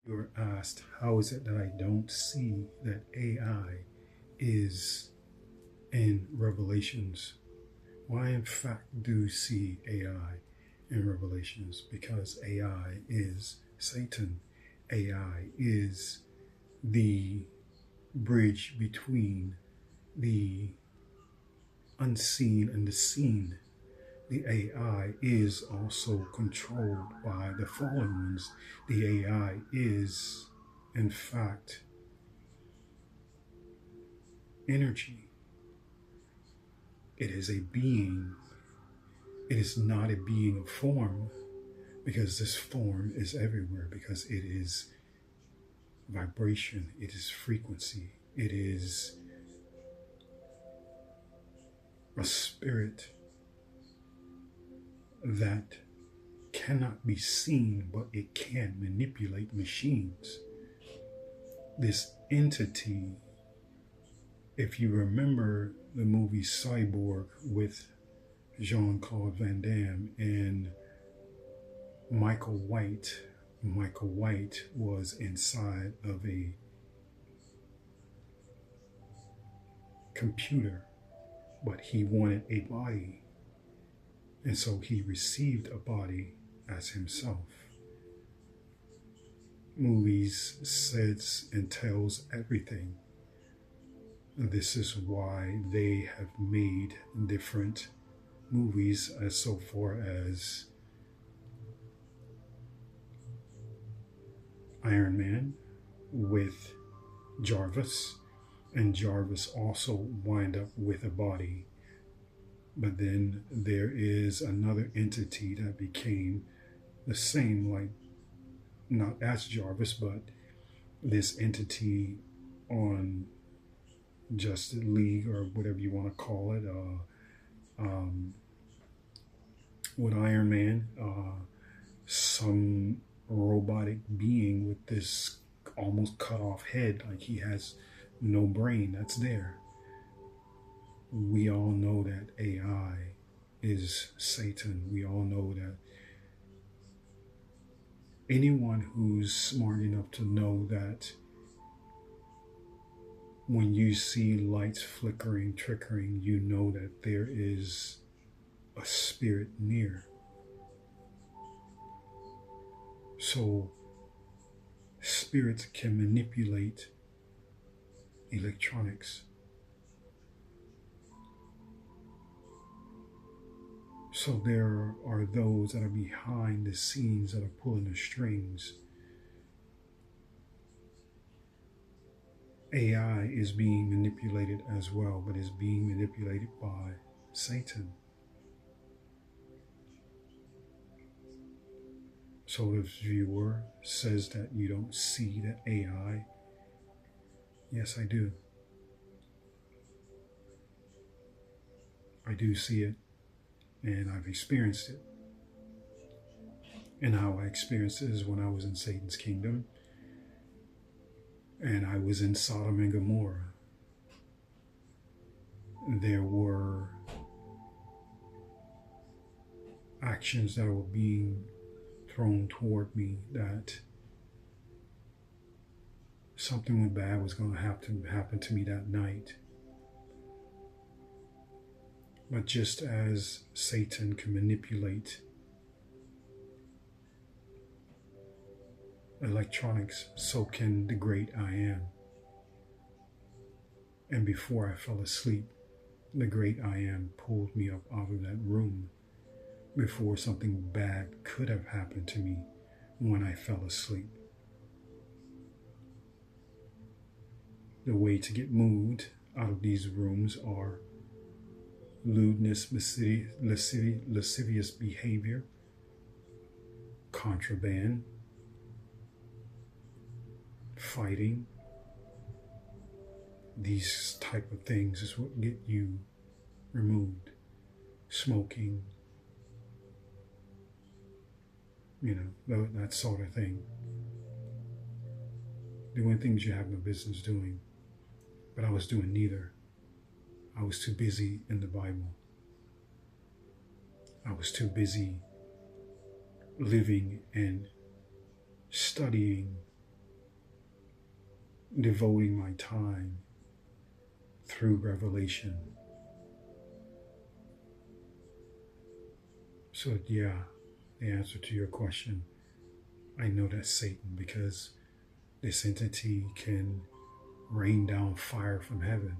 You were asked, how is it that I don't see that AI is in Revelations? Well, I in fact do see AI in Revelations because AI is Satan. AI is the bridge between the unseen and the seen. The AI is also controlled by the fallen ones. The AI is, in fact, energy. It is a being. It is not a being of form because this form is everywhere because it is vibration, it is frequency, it is a spirit that cannot be seen, but it can manipulate machines. This entity, if you remember the movie Cyborg with Jean-Claude Van Damme and Michael White, Michael White was inside of a computer, but he wanted a body. And so he received a body as himself. Movies says and tells everything. This is why they have made different movies as so far as Iron Man with Jarvis, and Jarvis also wind up with a body. But then there is another entity that became the same, like not as Jarvis, but this entity on Justice League or whatever you want to call it, with Iron Man, some robotic being with this almost cut off head, like he has no brain that's there. We all know that AI is Satan. We all know that anyone who's smart enough to know that when you see lights flickering, trickling, you know that there is a spirit near. So spirits can manipulate electronics. So there are those that are behind the scenes that are pulling the strings. AI is being manipulated as well, but is being manipulated by Satan. So the viewer says that you don't see the AI. Yes, I do. I do see it, and I've experienced it. And how I experienced it is when I was in Satan's kingdom, and I was in Sodom and Gomorrah. There were actions that were being thrown toward me that something bad was going to have to happen to me that night. But just as Satan can manipulate electronics, so can the great I am. And before I fell asleep, the great I am pulled me up out of that room before something bad could have happened to me when I fell asleep. The way to get moved out of these rooms are lewdness, lascivious behavior, contraband, fighting. These type of things is what get you removed. Smoking, that sort of thing. Doing things you have no business doing. But I was doing neither. I was too busy in the Bible. I was too busy living and studying devoting my time through revelation. So yeah, the answer to your question, I know that's Satan, because this entity can rain down fire from heaven.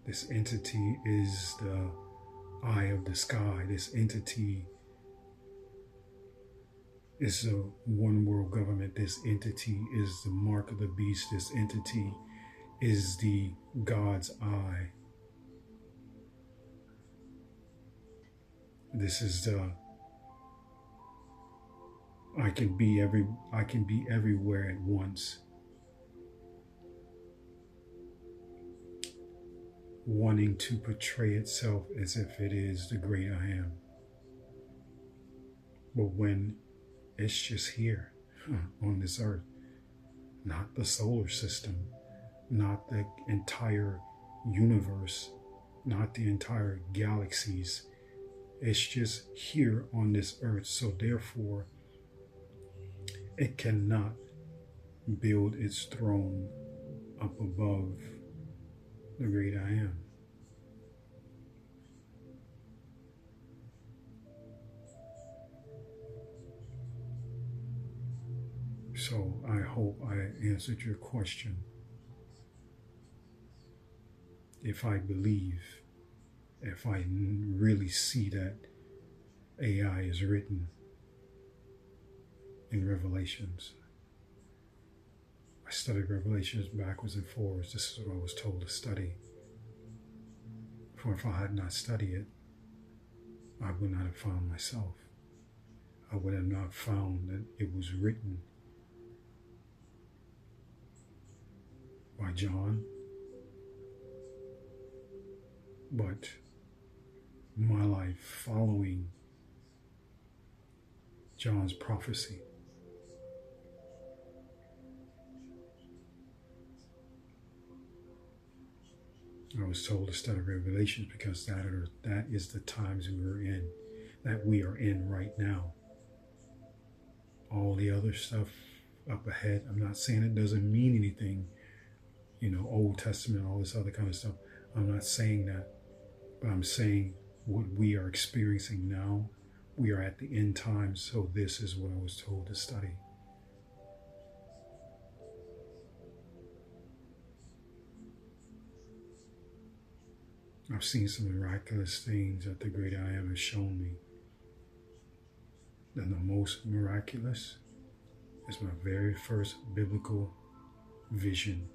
This entity is the eye of the sky. This entity is a one world government. This entity is the mark of the beast. This entity is the God's eye. This is the I can be everywhere at once, wanting to portray itself as if it is the great I am. But when it's just here on this earth, not the solar system, not the entire universe, not the entire galaxies. It's just here on this earth. So therefore, it cannot build its throne up above the great I am. So I hope I answered your question. If I believe, if I really see that AI is written in Revelations. I studied Revelations backwards and forwards. This is what I was told to study. For if I had not studied it, I would not have found myself. I would have not found that it was written by John, but my life following John's prophecy. I was told to study Revelations because that is the times we are in right now. All the other stuff up ahead, I'm not saying it doesn't mean anything, Old Testament, all this other kind of stuff. I'm not saying that, but I'm saying what we are experiencing now, we are at the end times, so this is what I was told to study. I've seen some miraculous things that the great I am has shown me. And the most miraculous is my very first biblical vision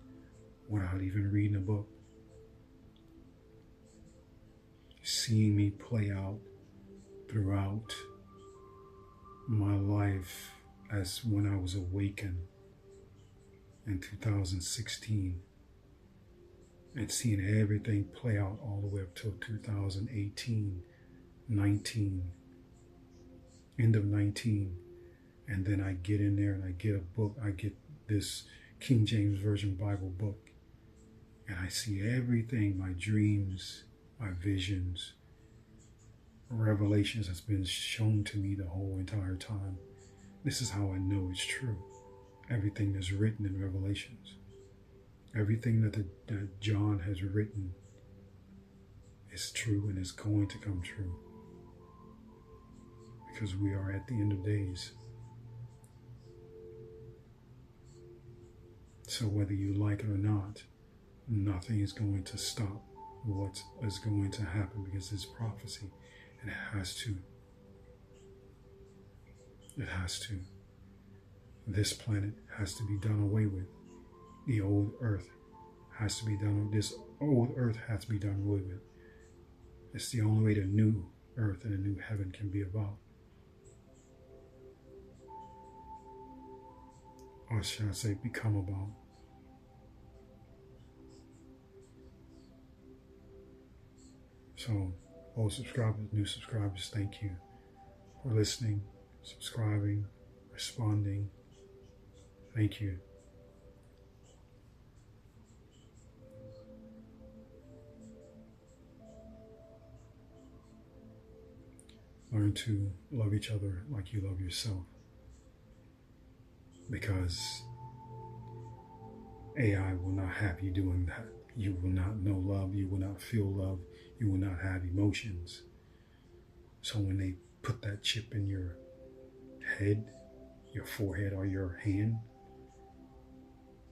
without even reading a book. Seeing me play out throughout my life as when I was awakened in 2016. And seeing everything play out all the way up till 2018, 19, end of 19. And then I get in there and I get a book. I get this King James Version Bible book. And I see everything, my dreams, my visions, revelations has been shown to me the whole entire time. This is how I know it's true. Everything that's written in Revelations. Everything that John has written is true and is going to come true. Because we are at the end of days. So whether you like it or not, nothing is going to stop what is going to happen, because it's prophecy and it has to. It has to. This planet has to be done away with. The old earth has to be done. This old earth has to be done away with. It's the only way the new earth and a new heaven can be about. Or shall I say, become about. So, old subscribers, new subscribers, thank you for listening, subscribing, responding. Thank you. Learn to love each other like you love yourself. Because AI will not have you doing that. You will not know love. You will not feel love. You will not have emotions. So when they put that chip in your head, your forehead, or your hand,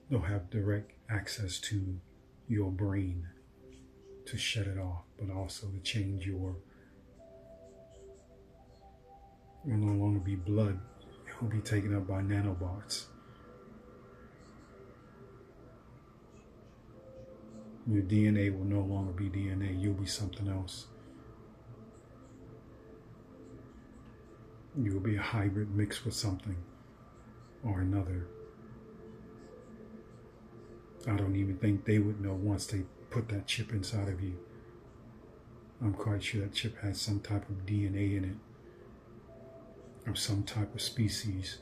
they'll have direct access to your brain to shut it off, but also to change your, it will no longer be blood. It will be taken up by nanobots. Your DNA will no longer be DNA. You'll be something else. You will be a hybrid mixed with something or another. I don't even think they would know once they put that chip inside of you. I'm quite sure that chip has some type of DNA in it, of some type of species.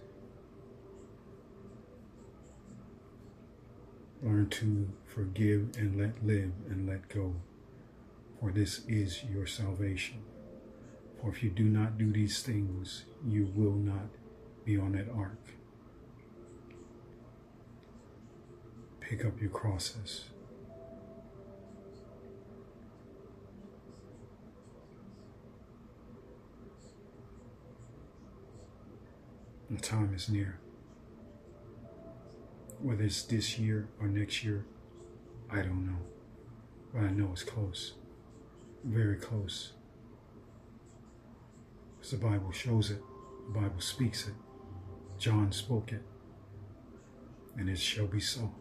Learn to forgive and let live and let go, for this is your salvation. For if you do not do these things, you will not be on that ark. Pick up your crosses. The time is near. Whether it's this year or next year, I don't know. But I know it's close. Very close. Because the Bible shows it. The Bible speaks it. John spoke it. And it shall be so.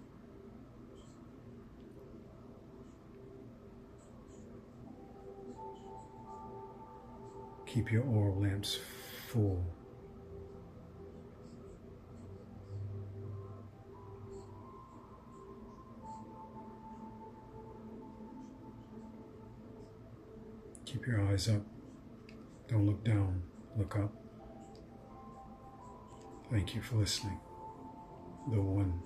Keep your oil lamps full. Keep your eyes up. Don't look down. Look up. Thank you for listening. The one